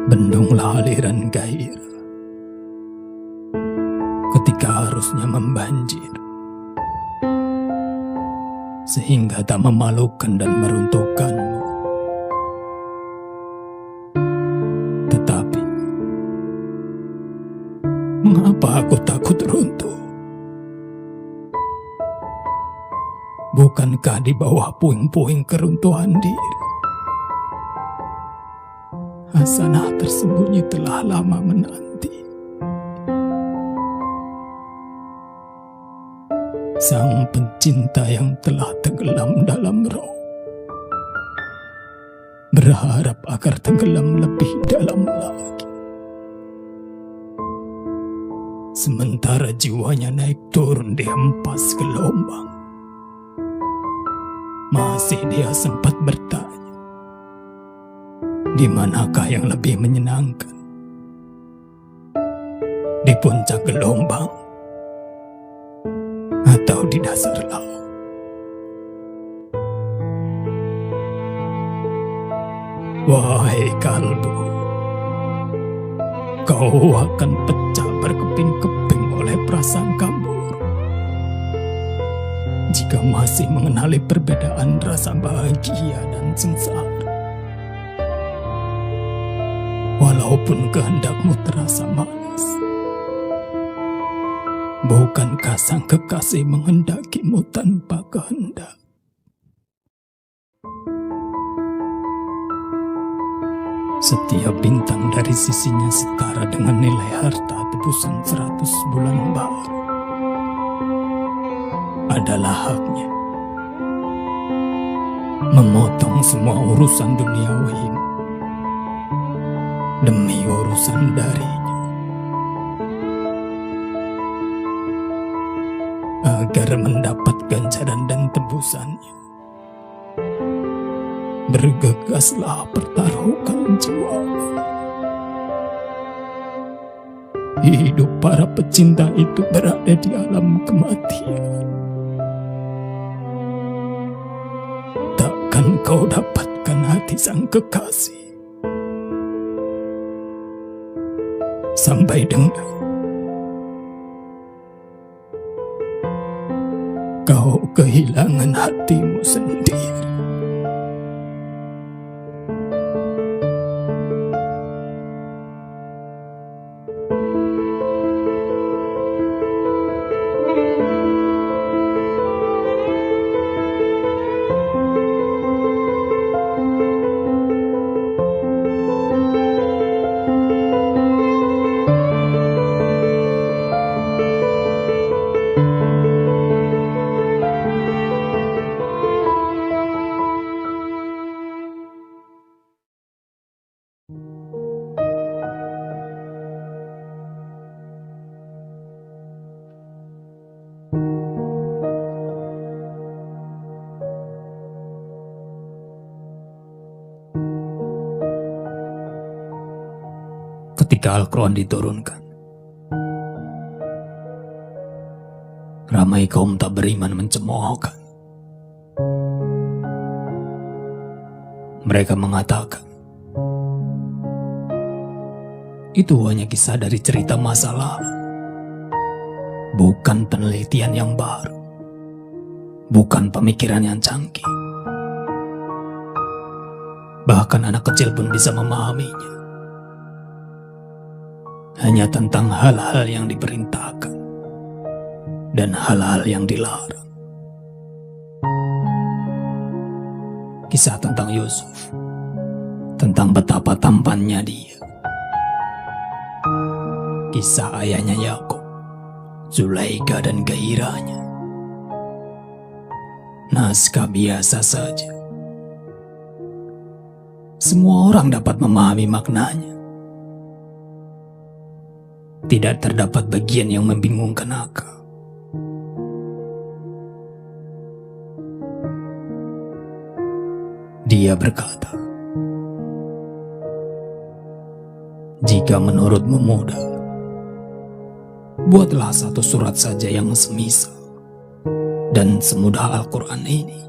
Bendunglah aliran gairah ketika harusnya membanjir, sehingga tak memalukan dan meruntuhkanmu. Tetapi mengapa aku takut runtuh? Bukankah di bawah puing-puing keruntuhan diri, hasanah tersembunyi telah lama menanti? Sang pencinta yang telah tenggelam dalam roh, berharap agar tenggelam lebih dalam lagi. Sementara jiwanya naik turun di hempas gelombang, masih dia sempat bertanya, di manakah yang lebih menyenangkan? Di puncak gelombang atau di dasar laut? Wahai kalbu, kau akan pecah berkeping-keping oleh prasangka buruk jika masih mengenali perbedaan rasa bahagia dan sengsara. Walaupun kehendakmu terasa manis, bukankah sang kekasih menghendakimu tanpa kehendak? Setiap bintang dari sisinya setara dengan nilai harta tebusan 100 bulan baru. Adalah haknya memotong semua urusan duniawi demi urusan darinya, agar mendapat ganjaran dan tebusannya. Bergegaslah pertaruhkan jiwamu. Hidup para pecinta itu berada di alam kematian. Takkan kau dapatkan hati sang kekasih sampai dengan kau kehilangan hatimu sendiri. Ketika Al-Quran diturunkan, ramai kaum tak beriman mencemoohkan. Mereka mengatakan, itu hanya kisah dari cerita masa lalu, bukan penelitian yang baru, bukan pemikiran yang canggih. Bahkan anak kecil pun bisa memahaminya. Hanya tentang hal-hal yang diperintahkan dan hal-hal yang dilarang. Kisah tentang Yusuf, tentang betapa tampannya dia. Kisah ayahnya Yakub, Zulaikha dan gairahnya. Naskah biasa saja. Semua orang dapat memahami maknanya. Tidak terdapat bagian yang membingungkan akal. Dia berkata, jika menurutmu mudah, buatlah satu surat saja yang semisal dan semudah Al-Quran ini.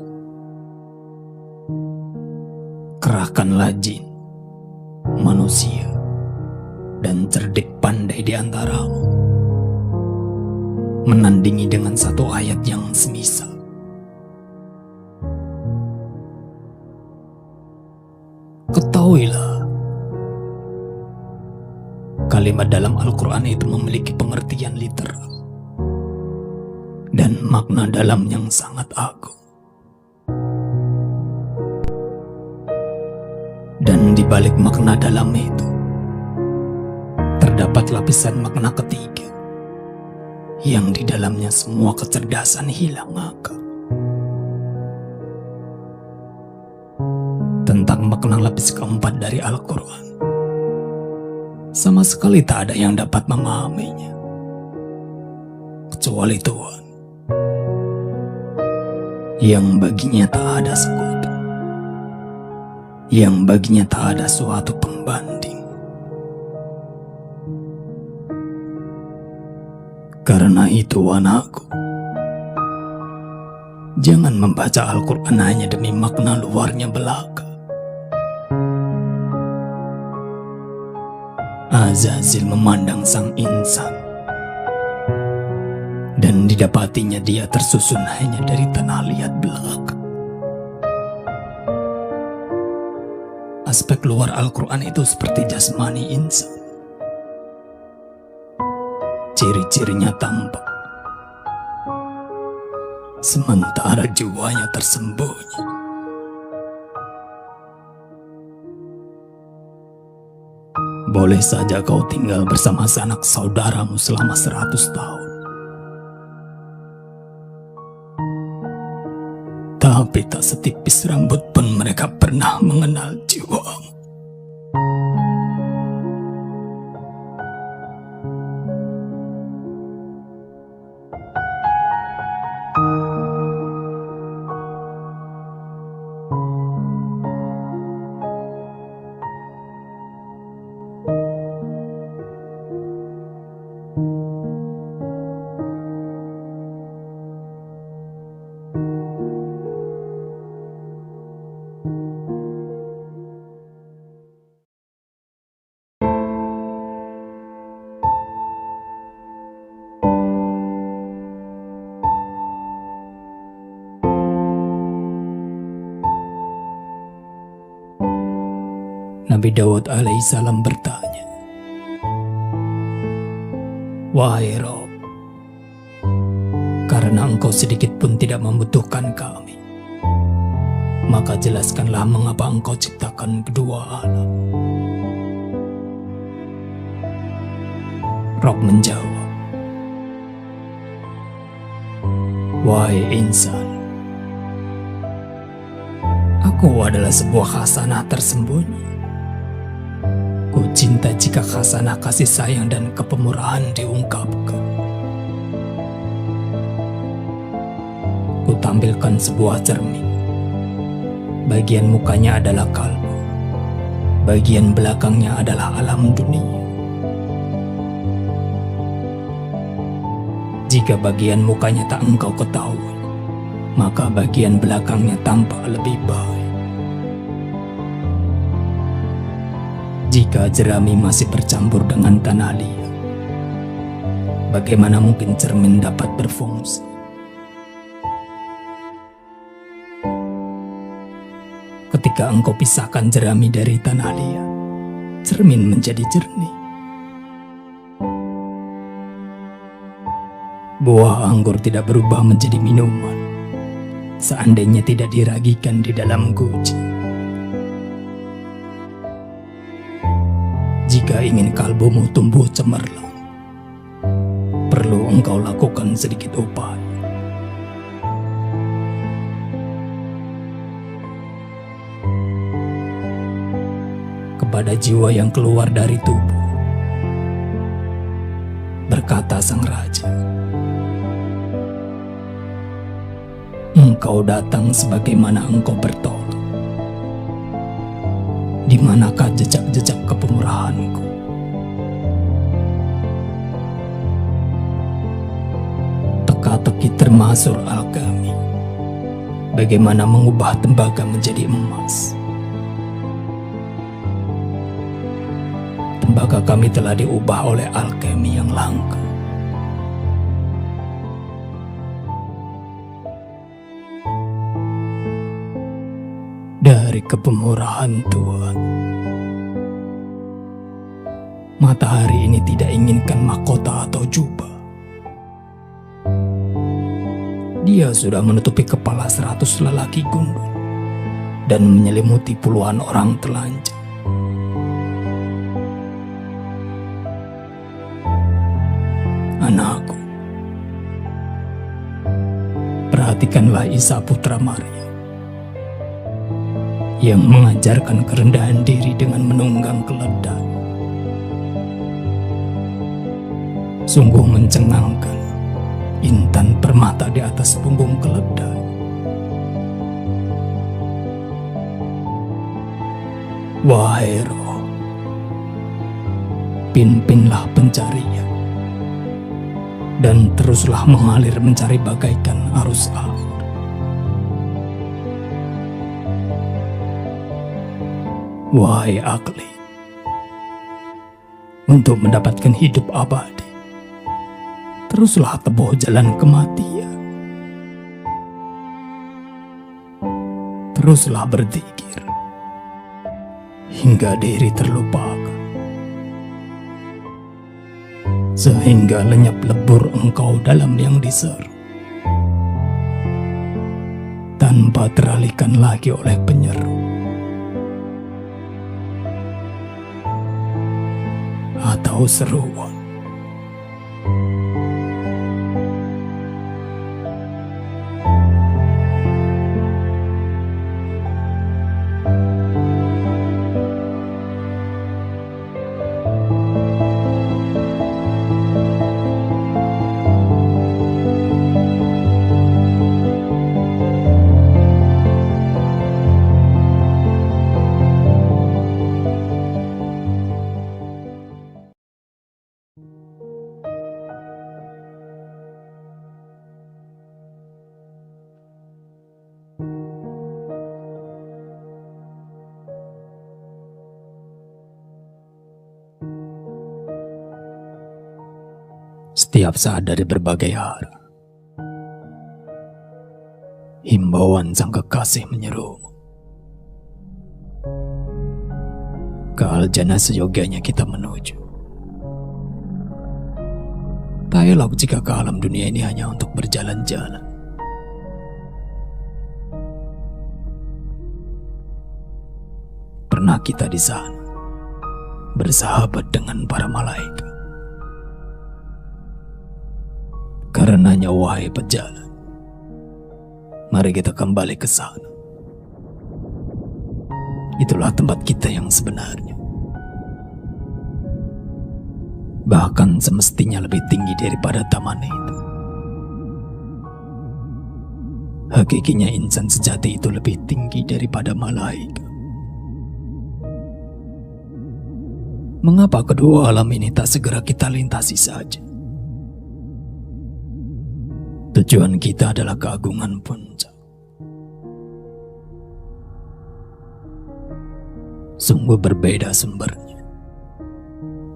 Kerahkanlah jin, manusia, dan cerdik pandai di antaramu menandingi dengan satu ayat yang semisal. Ketahuilah, kalimat dalam Al-Quran itu memiliki pengertian literal dan makna dalam yang sangat agung. Dan di balik makna dalam itu terdapat lapisan makna ketiga yang di dalamnya semua kecerdasan hilang akal. Tentang makna lapis keempat dari Al-Quran, sama sekali tak ada yang dapat memahaminya kecuali Tuhan, yang baginya tak ada sekutu, yang baginya tak ada suatu pembanding. Karena itu anakku, jangan membaca Al-Quran hanya demi makna luarnya belaka. Azazil memandang sang insan dan didapatinya dia tersusun hanya dari tanah liat belaka. Aspek luar Al-Quran itu seperti jasmani insan, ciri-cirinya tampak, sementara jiwanya tersembunyi. Boleh saja kau tinggal bersama sanak saudaramu selama 100 tahun, tapi tak setipis rambut pun mereka pernah mengenal jiwamu. Nabi Daud alaihissalam bertanya, "Wahai Rob, karena engkau sedikit pun tidak membutuhkan kami, maka jelaskanlah mengapa engkau ciptakan kedua alam." Rob menjawab, "Wahai insan, aku adalah sebuah khasanah tersembunyi. Ku cinta jika khasanah kasih sayang dan kepemurahan diungkapkan. Ku tampilkan sebuah cermin. Bagian mukanya adalah kalbu, bagian belakangnya adalah alam dunia. Jika bagian mukanya tak engkau ketahui, maka bagian belakangnya tampak lebih baik. Jika jerami masih bercampur dengan tanah liat, bagaimana mungkin cermin dapat berfungsi? Ketika engkau pisahkan jerami dari tanah liat, cermin menjadi jernih. Buah anggur tidak berubah menjadi minuman seandainya tidak diragikan di dalam guci. Jika ingin kalbumu tumbuh cemerlang, perlu engkau lakukan sedikit upaya. Kepada jiwa yang keluar dari tubuh, berkata sang raja, engkau datang sebagaimana engkau bertolak. Di manakah jejak-jejak kepemurahanku? Teka-teki termasuk alkami, bagaimana mengubah tembaga menjadi emas. Maka kami telah diubah oleh alkemi yang langka. Dari kepemurahan Tuhan, matahari ini tidak inginkan mahkota atau jubah. Dia sudah menutupi kepala 100 lelaki gundul dan menyelimuti puluhan orang telanjang. Anakku, perhatikanlah Isa putra Maria yang mengajarkan kerendahan diri dengan menunggang keledai. Sungguh mencengangkan intan permata di atas punggung keledai. Wahai roh, pimpinlah pencarian dan teruslah mengalir mencari bagaikan arus air. Wahai akli, untuk mendapatkan hidup abadi, teruslah tempuh jalan kematian. Teruslah berzikir hingga diri terlupakan, sehingga lenyap lebur engkau dalam yang diseru, tanpa teralihkan lagi oleh penyeru atau seruan. Setiap saat dari berbagai arah, himbauan sang kekasih menyerumu. Ke aljana seyogianya kita menuju. Tak elok jika ke alam dunia ini hanya untuk berjalan-jalan. Pernah kita di sana bersahabat dengan para malaikat. Karenanya wahai pejalan, mari kita kembali ke sana. Itulah tempat kita yang sebenarnya. Bahkan semestinya lebih tinggi daripada taman itu. Hakikinya insan sejati itu lebih tinggi daripada malaikat. Mengapa kedua alam ini tak segera kita lintasi saja? Tujuan kita adalah keagungan puncak. Sungguh berbeda sumbernya.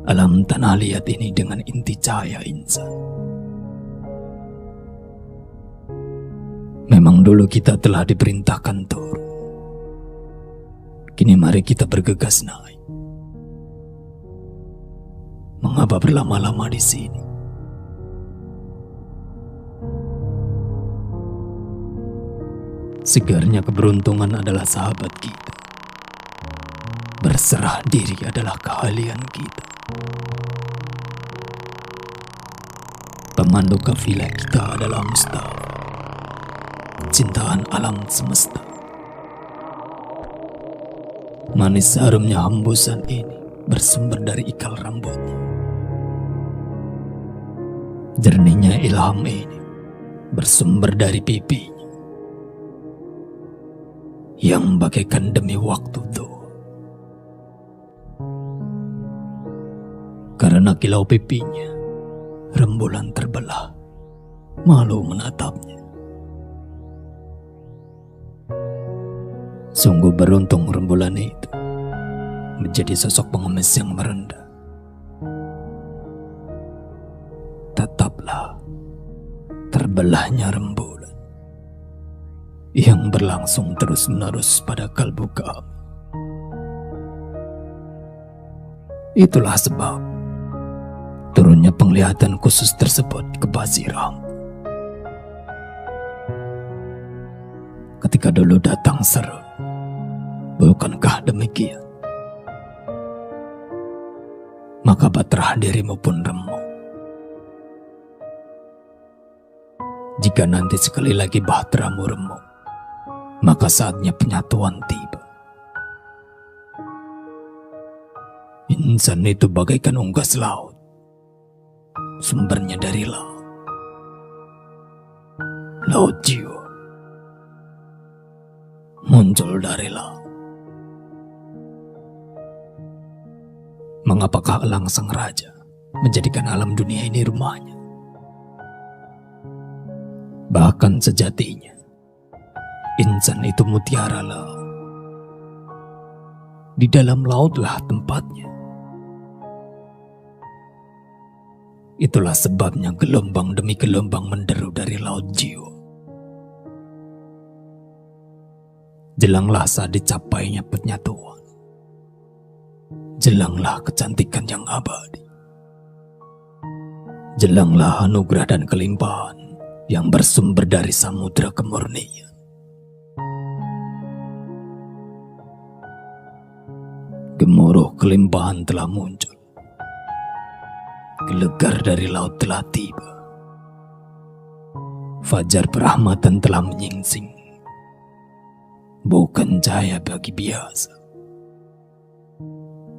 Alam tanah liat ini dengan inti cahaya insan. Memang dulu kita telah diperintahkan turun. Kini mari kita bergegas naik. Mengapa berlama-lama di sini? Segarnya keberuntungan adalah sahabat kita. Berserah diri adalah keahlian kita. Pemandu kafilah kita adalah Mustafa, cintaan alam semesta. Manis harumnya hembusan ini bersumber dari ikal rambutnya. Jernihnya ilham ini bersumber dari pipinya yang bagaikan demi waktu tua. Karena kilau pipinya, rembulan terbelah, malu menatapnya. Sungguh beruntung rembulan itu menjadi sosok pengemis yang merendah indahnya rembulan yang berlangsung terus-menerus pada kalbu kami. Itulah sebab turunnya penglihatan khusus tersebut ke Basiram. Ketika dulu datang seru, bukankah demikian? Maka baterah dirimu pun remuk. Jika nanti sekali lagi bahteramu remuk, maka saatnya penyatuan tiba. Insan itu bagaikan unggas laut, sumbernya dari laut. Laut jiwa muncul dari laut. Mengapakah elang sang raja menjadikan alam dunia ini rumahnya? Bahkan sejatinya, insan itu mutiara laut. Di dalam lautlah tempatnya. Itulah sebabnya gelombang demi gelombang menderu dari laut jiwa. Jelanglah saat dicapainya penyatuan. Jelanglah kecantikan yang abadi. Jelanglah anugerah dan kelimpahan yang bersumber dari samudera kemurnian. Gemuruh kelimpahan telah muncul. Gelegar dari laut telah tiba. Fajar perahmatan telah menyingsing. Bukan cahaya bagi biasa,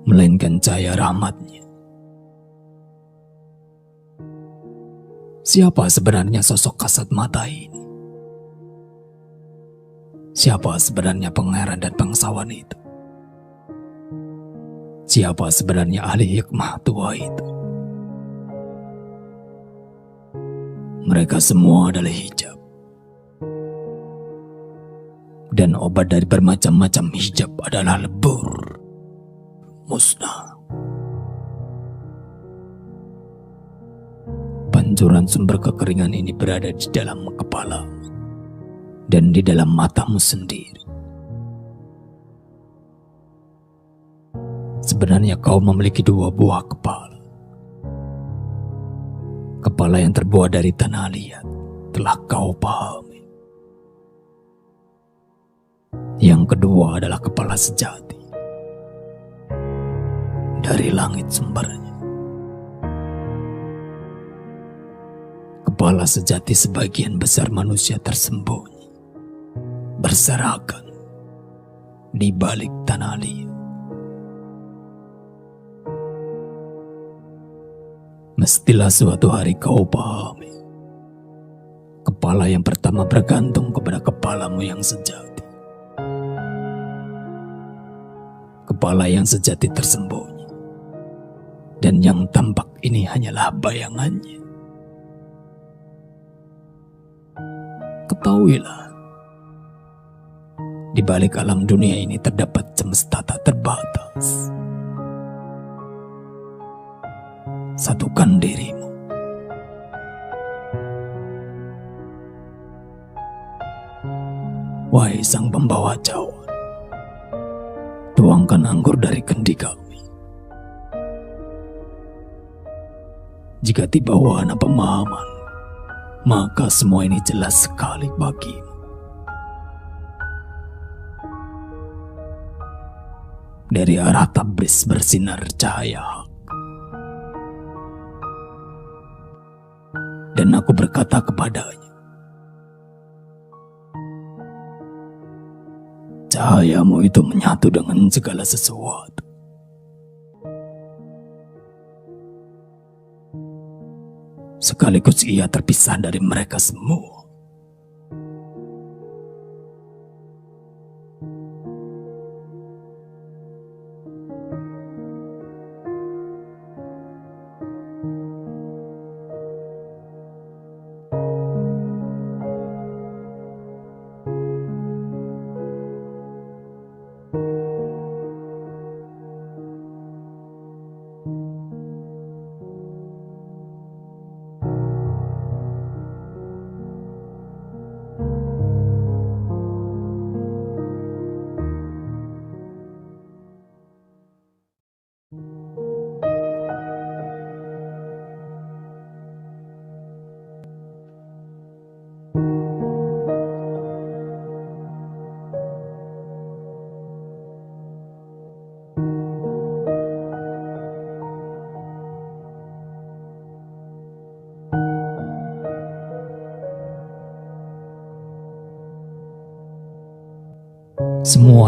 melainkan cahaya rahmatnya. Siapa sebenarnya sosok kasat mata ini? Siapa sebenarnya pangeran dan bangsawan itu? Siapa sebenarnya ahli hikmah tua itu? Mereka semua adalah hijab. Dan obat dari bermacam-macam hijab adalah lebur, musnah. Pancuran sumber kekeringan ini berada di dalam kepala dan di dalam matamu sendiri. Sebenarnya kau memiliki dua buah kepala. Kepala yang terbuat dari tanah liat telah kau pahami. Yang kedua adalah kepala sejati. Dari langit sumbernya. Kepala sejati sebagian besar manusia tersembunyi, berserakan di balik tanah liat. Mestilah suatu hari kau pahami. Kepala yang pertama bergantung kepada kepalamu yang sejati. Kepala yang sejati tersembunyi. Dan yang tampak ini hanyalah bayangannya. Ketahuilah, di balik alam dunia ini terdapat semesta tak terbatas. Satukan dirimu. Wahai sang pembawa cawan, tuangkan anggur dari kendi kami. Jika tiba wahana pemahaman, maka semua ini jelas sekali bagimu. Dari arah Tabris bersinar cahaya hak. Dan aku berkata kepadanya, cahayamu itu menyatu dengan segala sesuatu. Sekaligus ia terpisah dari mereka semua.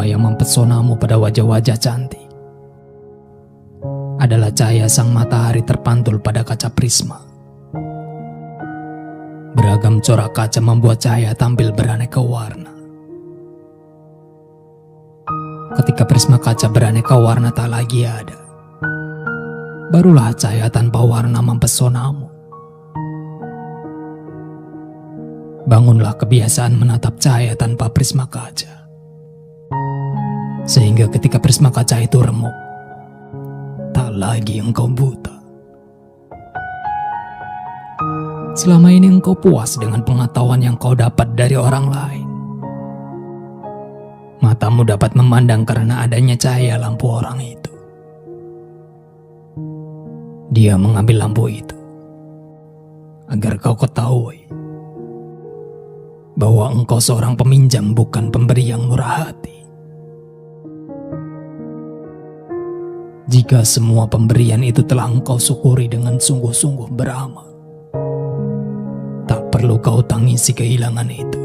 semua yang mempesonamu pada wajah-wajah cantik adalah cahaya sang matahari terpantul pada kaca prisma. Beragam corak kaca membuat cahaya tampil beraneka warna. Ketika prisma kaca beraneka warna tak lagi ada, barulah cahaya tanpa warna mempesonamu. Bangunlah kebiasaan menatap cahaya tanpa prisma kaca, sehingga ketika prisma kaca itu remuk, tak lagi engkau buta. Selama ini engkau puas dengan pengetahuan yang kau dapat dari orang lain. Matamu dapat memandang karena adanya cahaya lampu orang itu. Dia mengambil lampu itu agar kau ketahui bahwa engkau seorang peminjam, bukan pemberi yang murah hati. Jika semua pemberian itu telah engkau syukuri dengan sungguh-sungguh beramal, tak perlu kau tangisi kehilangan itu,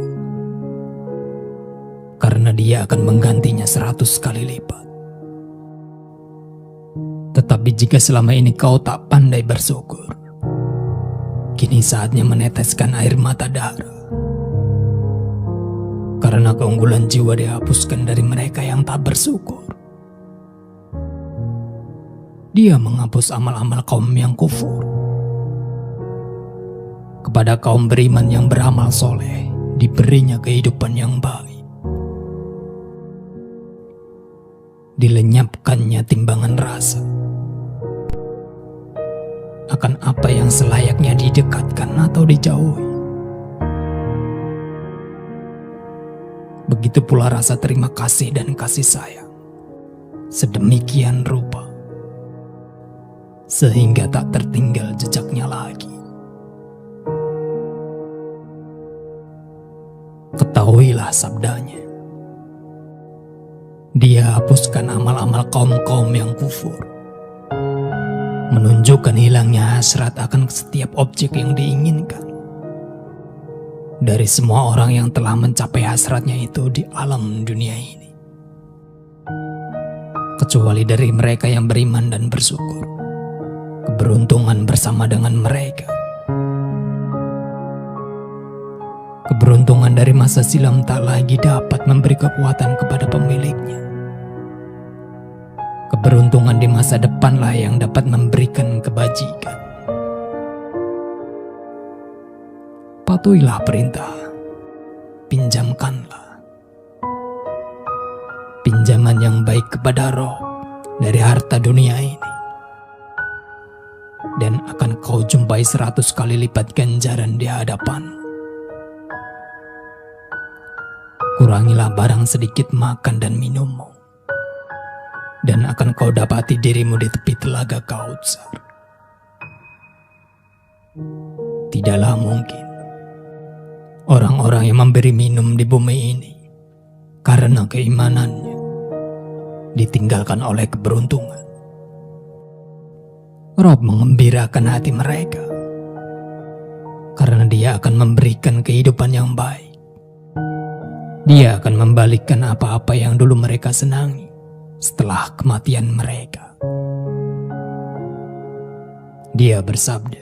karena dia akan menggantinya 100 kali lipat. Tetapi jika selama ini kau tak pandai bersyukur, kini saatnya meneteskan air mata darah. Karena keunggulan jiwa dihapuskan dari mereka yang tak bersyukur. Dia menghapus amal-amal kaum yang kufur. Kepada kaum beriman yang beramal soleh, diberinya kehidupan yang baik. Dilenyapkannya timbangan rasa akan apa yang selayaknya didekatkan atau dijauhi. Begitu pula rasa terima kasih dan kasih sayang, sedemikian rupa, sehingga tak tertinggal jejaknya lagi. Ketahuilah sabdanya, dia hapuskan amal-amal kaum-kaum yang kufur, menunjukkan hilangnya hasrat akan setiap objek yang diinginkan dari semua orang yang telah mencapai hasratnya itu di alam dunia ini, kecuali dari mereka yang beriman dan bersyukur. Keberuntungan bersama dengan mereka. Keberuntungan dari masa silam tak lagi dapat memberi kekuatan kepada pemiliknya. Keberuntungan di masa depanlah yang dapat memberikan kebajikan. Patuhilah perintah, pinjamkanlah. Pinjaman yang baik kepada roh dari harta dunia ini, dan akan kau jumpai 100 kali lipat ganjaran di hadapan. Kurangilah barang sedikit makan dan minummu, dan akan kau dapati dirimu di tepi telaga Kautsar. Tidaklah mungkin orang-orang yang memberi minum di bumi ini karena keimanannya ditinggalkan oleh keberuntungan. Rob mengembirakan hati mereka karena dia akan memberikan kehidupan yang baik. Dia akan membalikkan apa-apa yang dulu mereka senangi setelah kematian mereka. Dia bersabda,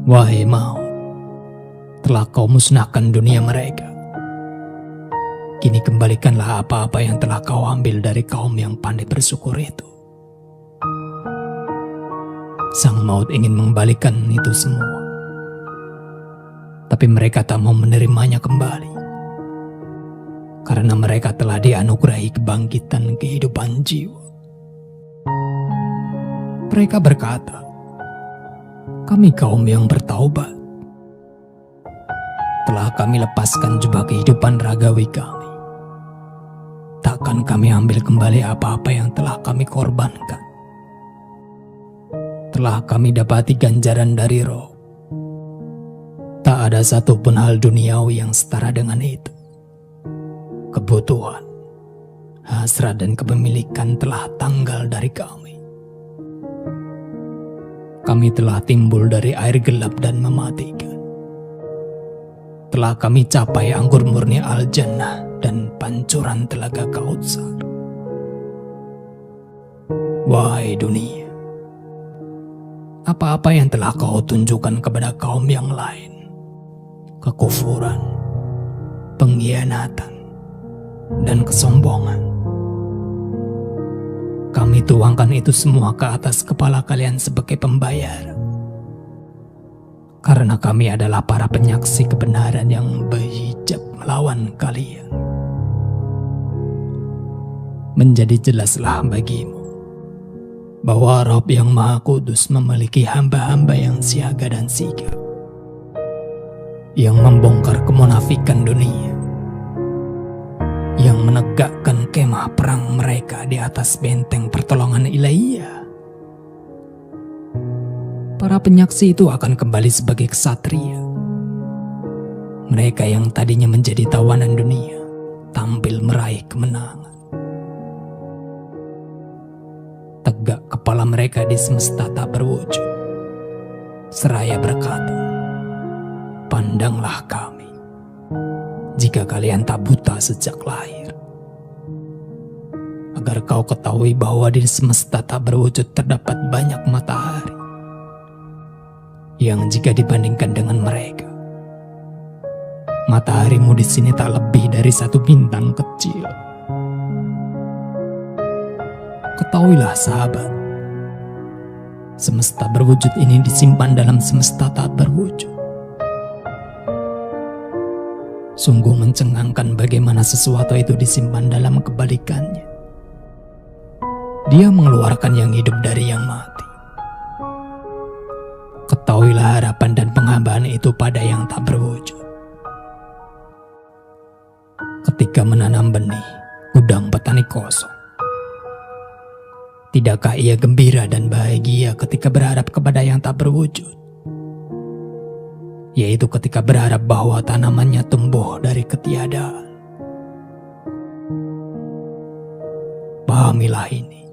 "Wahai maut, telah kau musnahkan dunia mereka. Kini kembalikanlah apa-apa yang telah kau ambil dari kaum yang pandai bersyukur itu." Sang maut ingin mengembalikan itu semua, tapi mereka tak mau menerimanya kembali, karena mereka telah dianugerahi kebangkitan kehidupan jiwa. Mereka berkata, "Kami kaum yang bertaubat. Telah kami lepaskan jubah kehidupan ragawi kami. Takkan kami ambil kembali apa-apa yang telah kami korbankan. Telah kami dapati ganjaran dari roh. Tak ada satupun hal duniawi yang setara dengan itu. Kebutuhan, hasrat dan kepemilikan telah tanggal dari kami. Kami telah timbul dari air gelap dan mematikan. Telah kami capai anggur murni al-jannah dan pancuran telaga Kautsar. Wahai dunia, apa-apa yang telah kau tunjukkan kepada kaum yang lain, kekufuran, pengkhianatan, dan kesombongan, kami tuangkan itu semua ke atas kepala kalian sebagai pembayar. Karena kami adalah para penyaksi kebenaran yang berhijab melawan kalian. Menjadi jelaslah bagimu bahwa Rabb yang Maha Kudus memiliki hamba-hamba yang siaga dan sigap, yang membongkar kemunafikan dunia, yang menegakkan kemah perang mereka di atas benteng pertolongan ilahiyah. Para penyaksi itu akan kembali sebagai ksatria. Mereka yang tadinya menjadi tawanan dunia tampil meraih kemenangan. Tegak kepala mereka di semesta tak berwujud, seraya berkata, "Pandanglah kami, jika kalian tak buta sejak lahir, agar kau ketahui bahwa di semesta tak berwujud terdapat banyak matahari, yang jika dibandingkan dengan mereka, mataharimu di sini tak lebih dari satu bintang kecil." Ketahuilah sahabat, semesta berwujud ini disimpan dalam semesta tak berwujud. Sungguh mencengangkan bagaimana sesuatu itu disimpan dalam kebalikannya. Dia mengeluarkan yang hidup dari yang mati. Ketahuilah harapan dan penghambaan itu pada yang tak berwujud. Ketika menanam benih, gudang petani kosong. Tidakkah ia gembira dan bahagia ketika berharap kepada yang tak berwujud? Yaitu ketika berharap bahwa tanamannya tumbuh dari ketiadaan. Pahamilah ini,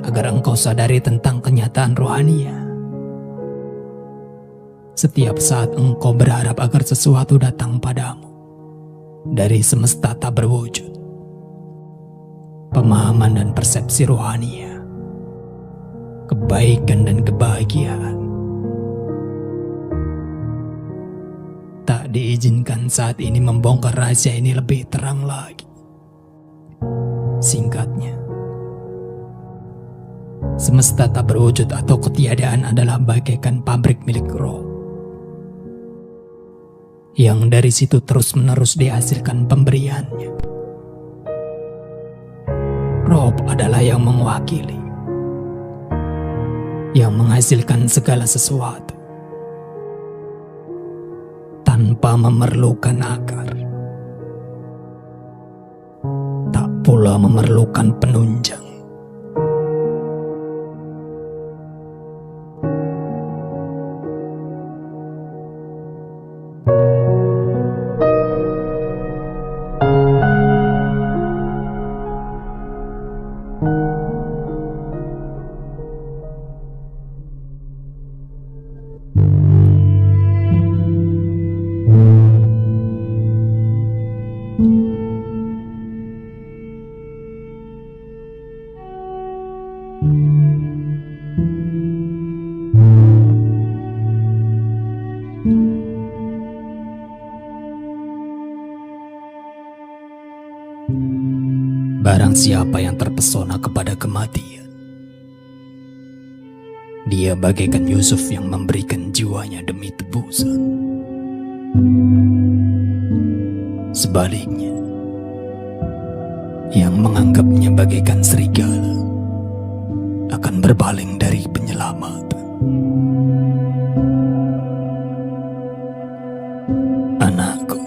agar engkau sadari tentang kenyataan rohania. Setiap saat engkau berharap agar sesuatu datang padamu dari semesta tak berwujud, pemahaman dan persepsi rohania, kebaikan dan kebahagiaan, tak diizinkan saat ini membongkar rahasia ini lebih terang lagi. Singkatnya, semesta tak berwujud atau ketiadaan adalah bagaikan pabrik milik roh, yang dari situ terus-menerus dihasilkan pemberiannya. Rabb adalah yang mewakili, yang menghasilkan segala sesuatu tanpa memerlukan akar, tak pula memerlukan penunjang. Barang siapa yang terpesona kepada kematian, dia bagaikan Yusuf yang memberikan jiwanya demi tebusan. Sebaliknya, yang menganggapnya bagaikan serigala akan berpaling dari penyelamatan. Anakku,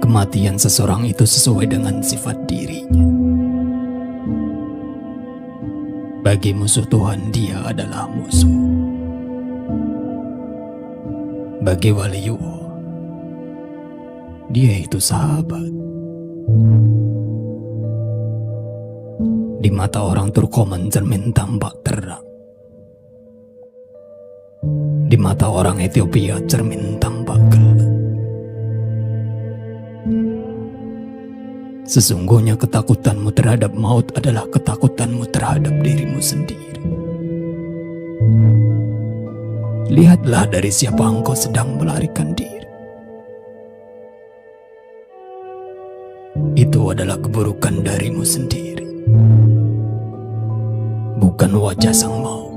kematian seseorang itu sesuai dengan sifat dirinya. Bagi musuh Tuhan, dia adalah musuh. Bagi waliullah, dia itu sahabat. Di mata orang Turkoman cermin tampak terang. Di mata orang Ethiopia cermin tampak gelap. Sesungguhnya ketakutanmu terhadap maut adalah ketakutanmu terhadap dirimu sendiri. Lihatlah dari siapa engkau sedang melarikan diri. Itu adalah keburukan darimu sendiri, bukan wajah sang maut.